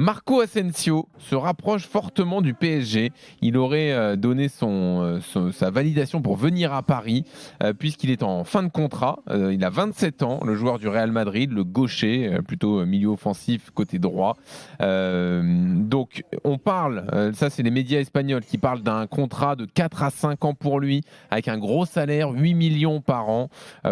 Marco Asensio se rapproche fortement du PSG. Il aurait donné sa validation pour venir à Paris, puisqu'il est en fin de contrat. Il a 27 ans, le joueur du Real Madrid, le gaucher, plutôt milieu offensif côté droit. Donc on parle, ça c'est les médias espagnols qui parlent d'un contrat de 4 à 5 ans pour lui, avec un gros salaire, 8 millions par an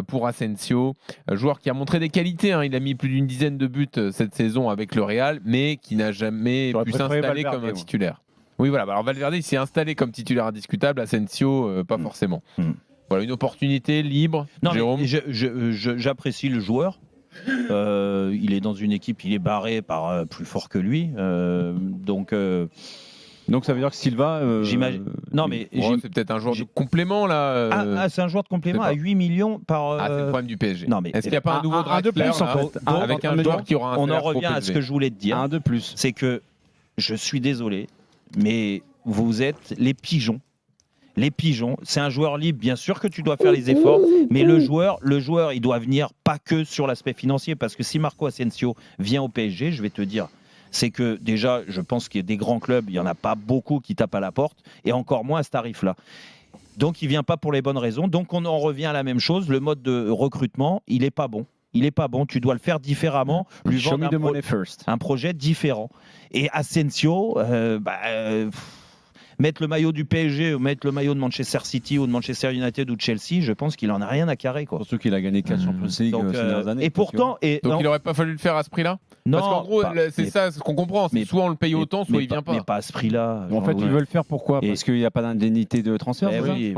pour Asensio. Joueur qui a montré des qualités, hein. Il a mis plus d'une dizaine de buts cette saison avec le Real, mais qui n'a jamais pu s'installer comme un titulaire. Oui, voilà. Alors Valverde, il s'est installé comme titulaire indiscutable. Asensio, pas forcément. Voilà, une opportunité libre. Non, Jérôme. J'apprécie le joueur. Il est dans une équipe, il est barré par plus fort que lui. Donc ça veut dire que Silva. J'imagine. Non, mais c'est peut-être un joueur de complément là. c'est un joueur de complément à 8 millions par. C'est le problème du PSG. Non, mais est-ce qu'il n'y a pas un nouveau Draxler avec un joueur qui aura un On en revient à ce que je voulais te dire. Un de plus. C'est que je suis désolé, mais vous êtes les pigeons. Les pigeons, c'est un joueur libre, bien sûr que tu dois faire les efforts, mais le joueur, il doit venir pas que sur l'aspect financier, parce que si Marco Asensio vient au PSG, je vais te dire, c'est que déjà, je pense qu'il y a des grands clubs, il n'y en a pas beaucoup qui tapent à la porte, et encore moins à ce tarif-là. Donc il ne vient pas pour les bonnes raisons, donc on en revient à la même chose, le mode de recrutement, il n'est pas bon. Il n'est pas bon, tu dois le faire différemment, lui vendre un projet différent. Et Asensio, mettre le maillot du PSG ou mettre le maillot de Manchester City ou de Manchester United ou de Chelsea, je pense qu'il en a rien à carrer, quoi. Surtout qu'il a gagné 4 Champions League ces dernières années. Et pourtant, donc il n'aurait pas fallu le faire à ce prix-là. Non, parce qu'en gros, c'est ça ce qu'on comprend. C'est soit on le paye autant, soit il vient pas. Mais pas à ce prix-là. En fait, ils veulent le faire pourquoi ? Parce qu'il n'y a pas d'indemnité de transfert. Oui,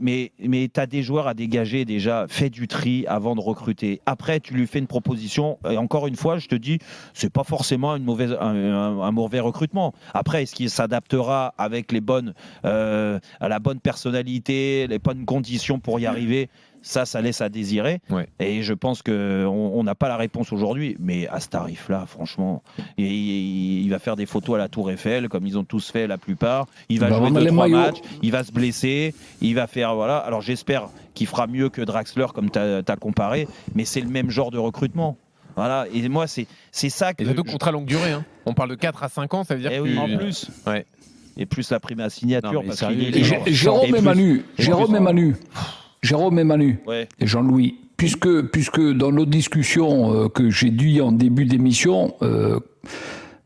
mais tu as des joueurs à dégager déjà. Fais du tri avant de recruter. Après, tu lui fais une proposition. Et encore une fois, je te dis, c'est pas forcément un mauvais recrutement. Après, est-ce qu'il s'adaptera avec à la bonne personnalité, les bonnes conditions pour y arriver? Ça laisse à désirer. Ouais. Et je pense qu'on n'a pas la réponse aujourd'hui. Mais à ce tarif-là, franchement, il va faire des photos à la Tour Eiffel, comme ils ont tous fait la plupart. Il va jouer 2-3 matchs, il va se blesser, il va faire... Voilà. Alors j'espère qu'il fera mieux que Draxler, comme tu as comparé, mais c'est le même genre de recrutement. Voilà. Et moi, c'est ça que... Et surtout contrat longue durée. Hein. On parle de 4 à 5 ans, ça veut dire que... En plus. Ouais. Et plus la prime à signature. Non, parce Jérôme et Manu, ouais. Et Jean-Louis, puisque dans nos discussions que j'ai dit en début d'émission,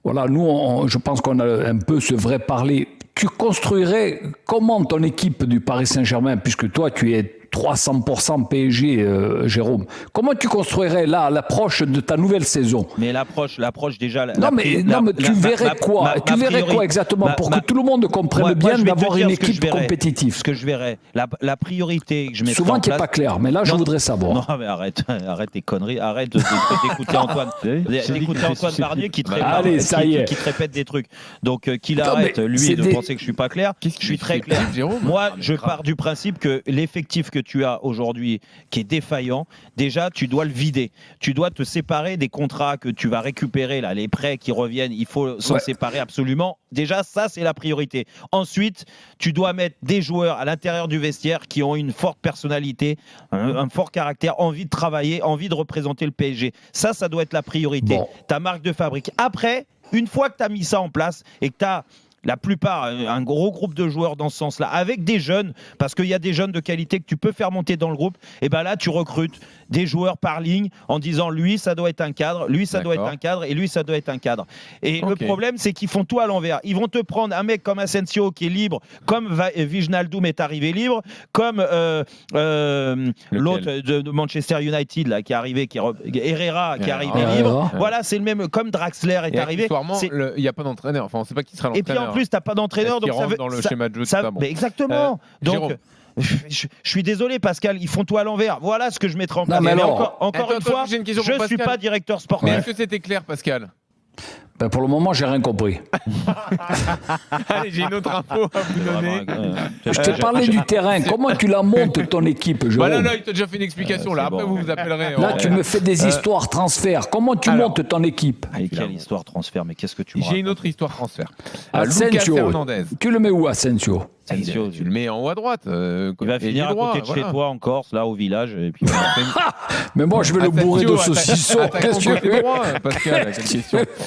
voilà, nous, je pense qu'on a un peu ce vrai parler. Tu construirais comment ton équipe du Paris Saint-Germain, puisque toi, tu es 300% PSG, Jérôme. Comment tu construirais là l'approche de ta nouvelle saison ? Mais l'approche déjà. Mais tu verrais quoi ? Tu verrais quoi exactement pour que tout le monde comprenne bien d'avoir une équipe compétitive ? Ce que je verrais, la priorité que je mettrais souvent en tu n'es place... pas clair, mais là je voudrais savoir. Non mais arrête tes conneries, arrête d'écouter Antoine. D'écouter Antoine Barnier qui te répète des trucs. Donc qu'il arrête lui de penser que je suis pas clair. Je suis très clair. Moi je pars du principe que l'effectif que tu as aujourd'hui qui est défaillant, déjà tu dois le vider. Tu dois te séparer des contrats que tu vas récupérer là, les prêts qui reviennent, il faut s'en séparer absolument. Déjà ça c'est la priorité. Ensuite, tu dois mettre des joueurs à l'intérieur du vestiaire qui ont une forte personnalité, un fort caractère, envie de travailler, envie de représenter le PSG. Ça doit être la priorité. Ta marque de fabrique. Après, une fois que tu as mis ça en place et que tu as la plupart, un gros groupe de joueurs dans ce sens-là, avec des jeunes, parce qu'il y a des jeunes de qualité que tu peux faire monter dans le groupe, et bien là, tu recrutes des joueurs par ligne en disant lui, ça doit être un cadre, lui, ça doit être un cadre, et lui, ça doit être un cadre. Et le problème, c'est qu'ils font tout à l'envers. Ils vont te prendre un mec comme Asensio qui est libre, comme Wijnaldum est arrivé libre, comme l'autre de Manchester United là, qui est arrivé, Herrera qui est arrivé libre. Voilà, c'est le même, comme Draxler est arrivé. Il n'y a pas d'entraîneur. Enfin, on ne sait pas qui sera l'entraîneur. Et puis en plus, tu n'as pas d'entraîneur. Donc ça veut, dans le schéma de jeu, ça, mais exactement. Donc, je suis désolé, Pascal, ils font tout à l'envers. Voilà ce que je mettrai en place. Encore une fois, je ne suis pas directeur sportif. Mais est-ce que c'était clair, Pascal ? Pour le moment, j'ai rien compris. Allez, j'ai une autre info à vous donner. Je t'ai parlé du terrain. Comment tu la montes, ton équipe, Jérôme ? Non, il t'a déjà fait une explication. Là, après, vous appellerez. Là, tu me fais des histoires transfert. Comment tu montes ton équipe ? Quelle histoire transfert ? Mais qu'est-ce que tu me racontes ? J'ai une autre histoire transfert. Asensio. Lucas Hernandez. Tu le mets où, Asensio ? Tu le mets en haut à droite. Il va finir à côté de chez toi en Corse, là au village. Et puis mais moi, je vais le bourrer de saucisson. Qu'est-ce que tu veux ? Pascal, quelle question.